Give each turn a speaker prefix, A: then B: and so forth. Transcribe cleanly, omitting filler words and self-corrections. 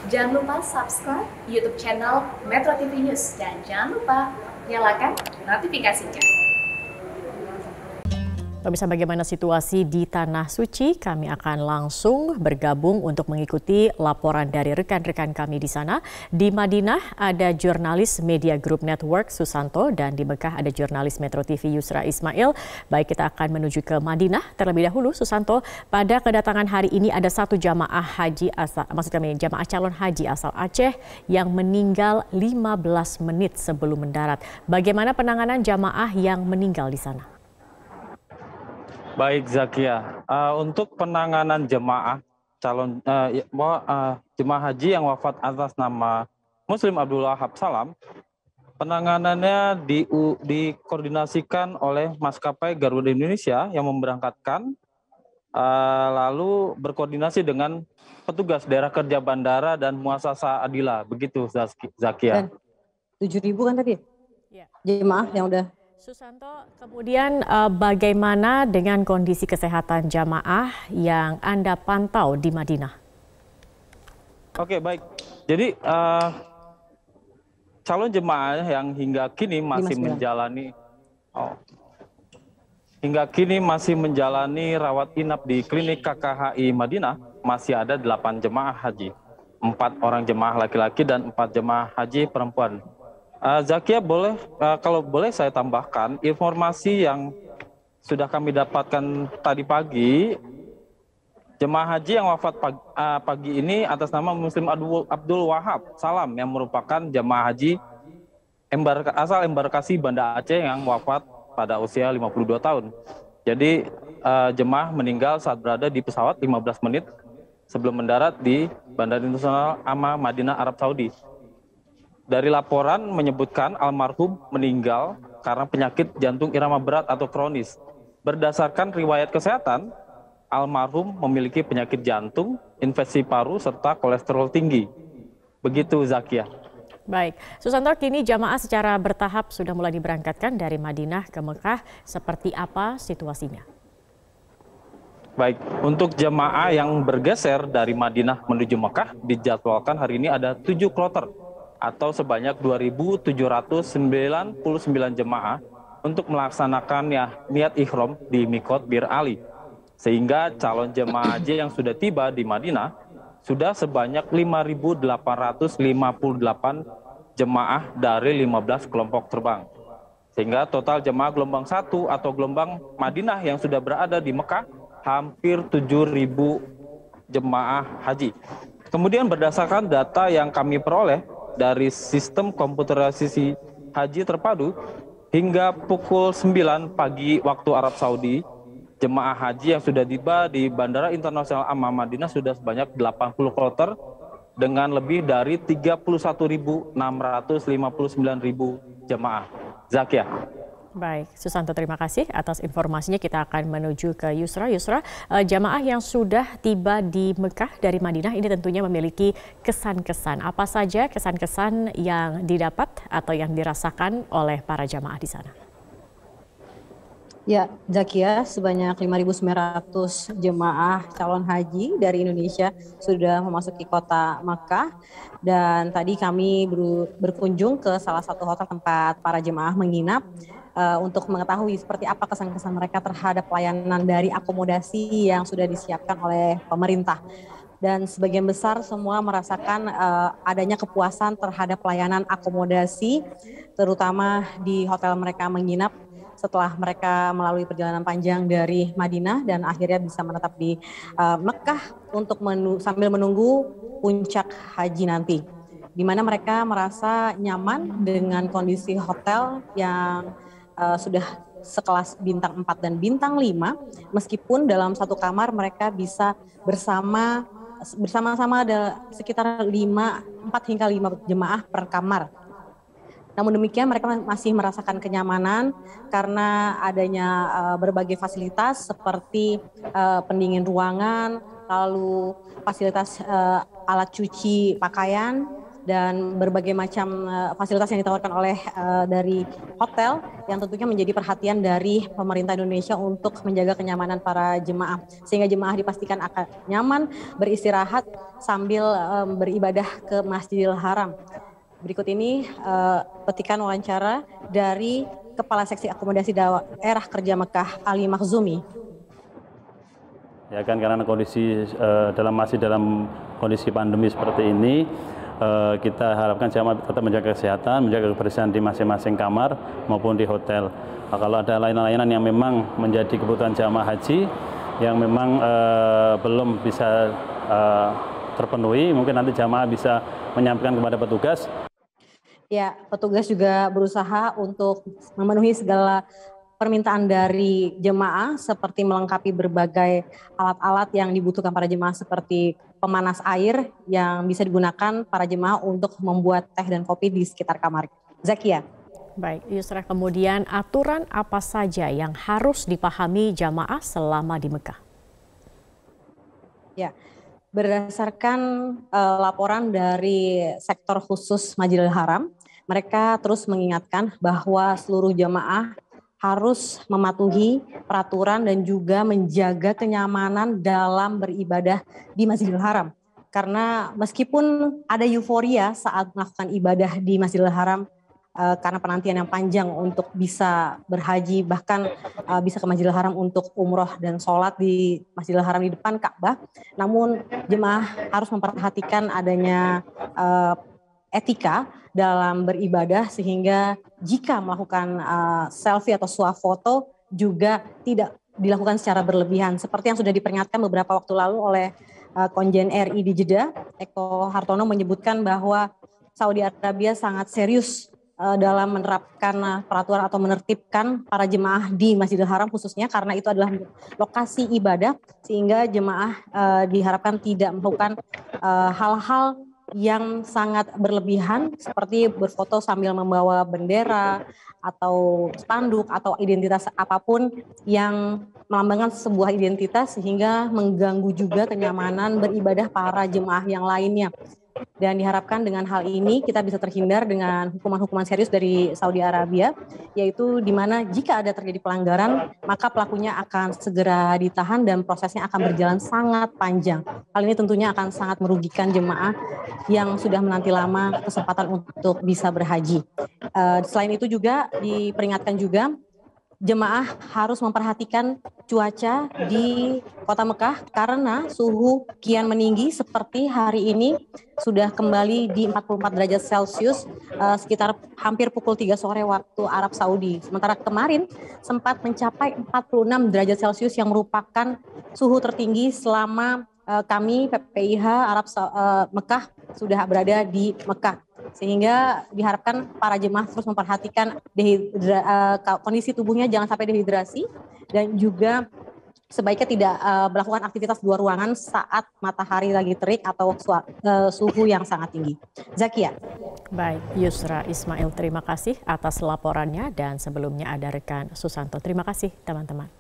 A: Jangan lupa subscribe YouTube channel Metro TV News dan jangan lupa nyalakan notifikasinya.
B: Pemirsa, bagaimana situasi di Tanah Suci? Kami akan langsung bergabung untuk mengikuti laporan dari rekan-rekan kami di sana. Di Madinah ada jurnalis Media Group Network Susanto dan di Mekah ada jurnalis Metro TV Yusra Ismail. Baik, kita akan menuju ke Madinah terlebih dahulu. Susanto, pada kedatangan hari ini ada satu jamaah haji jamaah calon haji asal Aceh yang meninggal 15 menit sebelum mendarat. Bagaimana penanganan jamaah yang meninggal di sana?
C: Baik Zakia, untuk penanganan jemaah jemaah haji yang wafat atas nama Muslim Abdul Wahab Salam, penanganannya dikoordinasikan oleh maskapai Garuda Indonesia yang memberangkatkan, lalu berkoordinasi dengan petugas daerah kerja bandara dan muasasa Adila, begitu Zakia.
D: Dan 7.000 kan tadi
B: ya,
D: jemaah yang udah.
B: Susanto, kemudian bagaimana dengan kondisi kesehatan jamaah yang Anda pantau di Madinah? Oke,
C: baik. Jadi calon jemaah yang hingga kini masih menjalani rawat inap di klinik KKHI Madinah masih ada 8 jemaah haji, 4 orang jemaah laki-laki dan 4 jemaah haji perempuan. Zakia, kalau boleh saya tambahkan informasi yang sudah kami dapatkan tadi pagi. Jemaah haji yang wafat pagi ini atas nama Muslim Abdul Wahab Salam yang merupakan jemaah haji asal embarkasi Banda Aceh yang wafat pada usia 52 tahun. Jadi jemaah meninggal saat berada di pesawat 15 menit sebelum mendarat di Bandara Internasional Amma Madinah, Arab Saudi. Dari laporan menyebutkan almarhum meninggal karena penyakit jantung irama berat atau kronis. Berdasarkan riwayat kesehatan, almarhum memiliki penyakit jantung, infeksi paru, serta kolesterol tinggi. Begitu Zakia.
B: Baik, Susanto, kini jamaah secara bertahap sudah mulai diberangkatkan dari Madinah ke Mekah. Seperti apa situasinya?
C: Baik, untuk jemaah yang bergeser dari Madinah menuju Mekah dijadwalkan hari ini ada 7 kloter atau sebanyak 2.799 jemaah untuk melaksanakan niat ihram di Mikot Bir Ali. Sehingga calon jemaah haji yang sudah tiba di Madinah sudah sebanyak 5.858 jemaah dari 15 kelompok terbang. Sehingga total jemaah gelombang 1 atau gelombang Madinah yang sudah berada di Mekah hampir 7.000 jemaah haji. Kemudian berdasarkan data yang kami peroleh dari sistem komputerisasi haji terpadu, hingga pukul 9 pagi waktu Arab Saudi, jemaah haji yang sudah tiba di Bandara Internasional Amma Madinah sudah sebanyak 80 kloter dengan lebih dari 31.659.000 jemaah. Zakia.
B: Baik, Susanto, terima kasih atas informasinya. Kita akan menuju ke Yusra. Yusra, jamaah yang sudah tiba di Mekah dari Madinah ini tentunya memiliki kesan-kesan. Apa saja kesan-kesan yang didapat atau yang dirasakan oleh para jamaah di sana?
D: Ya, Zakia, sebanyak 5.900 jemaah calon haji dari Indonesia sudah memasuki kota Mekah. Dan tadi kami berkunjung ke salah satu hotel tempat para jemaah menginap untuk mengetahui seperti apa kesan-kesan mereka terhadap pelayanan dari akomodasi yang sudah disiapkan oleh pemerintah. Dan sebagian besar semua merasakan adanya kepuasan terhadap pelayanan akomodasi, terutama di hotel mereka menginap setelah mereka melalui perjalanan panjang dari Madinah dan akhirnya bisa menetap di Mekah untuk sambil menunggu puncak haji nanti, di mana mereka merasa nyaman dengan kondisi hotel yang sudah sekelas bintang 4 dan bintang 5, meskipun dalam satu kamar mereka bisa bersama-sama ada sekitar 4 hingga 5 jemaah per kamar. Namun demikian mereka masih merasakan kenyamanan karena adanya berbagai fasilitas seperti pendingin ruangan, lalu fasilitas alat cuci pakaian, dan berbagai macam fasilitas yang ditawarkan oleh dari hotel yang tentunya menjadi perhatian dari pemerintah Indonesia untuk menjaga kenyamanan para jemaah, sehingga jemaah dipastikan akan nyaman beristirahat sambil beribadah ke Masjidil Haram. Berikut ini petikan wawancara dari Kepala Seksi Akomodasi Daerah Kerja Mekah Ali Makhzumi.
E: Ya kan, karena kondisi masih dalam kondisi pandemi seperti ini, kita harapkan jamaah tetap menjaga kesehatan, menjaga kebersihan di masing-masing kamar maupun di hotel. Kalau ada layanan yang memang menjadi kebutuhan jamaah haji yang memang belum bisa terpenuhi, mungkin nanti jamaah bisa menyampaikan kepada petugas.
D: Ya, petugas juga berusaha untuk memenuhi segala permintaan dari jemaah seperti melengkapi berbagai alat-alat yang dibutuhkan para jemaah seperti pemanas air yang bisa digunakan para jemaah untuk membuat teh dan kopi di sekitar kamar. Zakia.
B: Baik, Yusra, kemudian aturan apa saja yang harus dipahami jamaah selama di Mekah?
D: Ya, berdasarkan laporan dari sektor khusus Masjidil Haram, mereka terus mengingatkan bahwa seluruh jamaah harus mematuhi peraturan dan juga menjaga kenyamanan dalam beribadah di Masjidil Haram. Karena meskipun ada euforia saat melakukan ibadah di Masjidil Haram karena penantian yang panjang untuk bisa berhaji, bahkan bisa ke Masjidil Haram untuk umroh dan sholat di Masjidil Haram di depan Ka'bah, namun jemaah harus memperhatikan adanya etika dalam beribadah, sehingga jika melakukan selfie atau swafoto juga tidak dilakukan secara berlebihan. Seperti yang sudah diperingatkan beberapa waktu lalu oleh Konjen RI di Jeddah, Eko Hartono menyebutkan bahwa Saudi Arabia sangat serius dalam menerapkan peraturan atau menertibkan para jemaah di Masjidil Haram khususnya karena itu adalah lokasi ibadah, sehingga jemaah diharapkan tidak melakukan hal-hal yang sangat berlebihan seperti berfoto sambil membawa bendera atau spanduk atau identitas apapun yang melambangkan sebuah identitas sehingga mengganggu juga kenyamanan beribadah para jemaah yang lainnya. Dan diharapkan dengan hal ini kita bisa terhindar dengan hukuman-hukuman serius dari Saudi Arabia, yaitu di mana jika ada terjadi pelanggaran, maka pelakunya akan segera ditahan dan prosesnya akan berjalan sangat panjang. Hal ini tentunya akan sangat merugikan jemaah yang sudah menanti lama kesempatan untuk bisa berhaji. Selain itu juga diperingatkan juga, jemaah harus memperhatikan cuaca di kota Mekah karena suhu kian meninggi seperti hari ini sudah kembali di 44 derajat Celcius sekitar hampir pukul 3 sore waktu Arab Saudi. Sementara kemarin sempat mencapai 46 derajat Celcius yang merupakan suhu tertinggi selama kami PPIH Mekah sudah berada di Mekah. Sehingga diharapkan para jemaah terus memperhatikan kondisi tubuhnya jangan sampai dehidrasi dan juga sebaiknya tidak melakukan aktivitas luar ruangan saat matahari lagi terik atau suhu yang sangat tinggi. Zakia.
B: Baik, Yusra Ismail, terima kasih atas laporannya, dan sebelumnya ada rekan Susanto. Terima kasih teman-teman.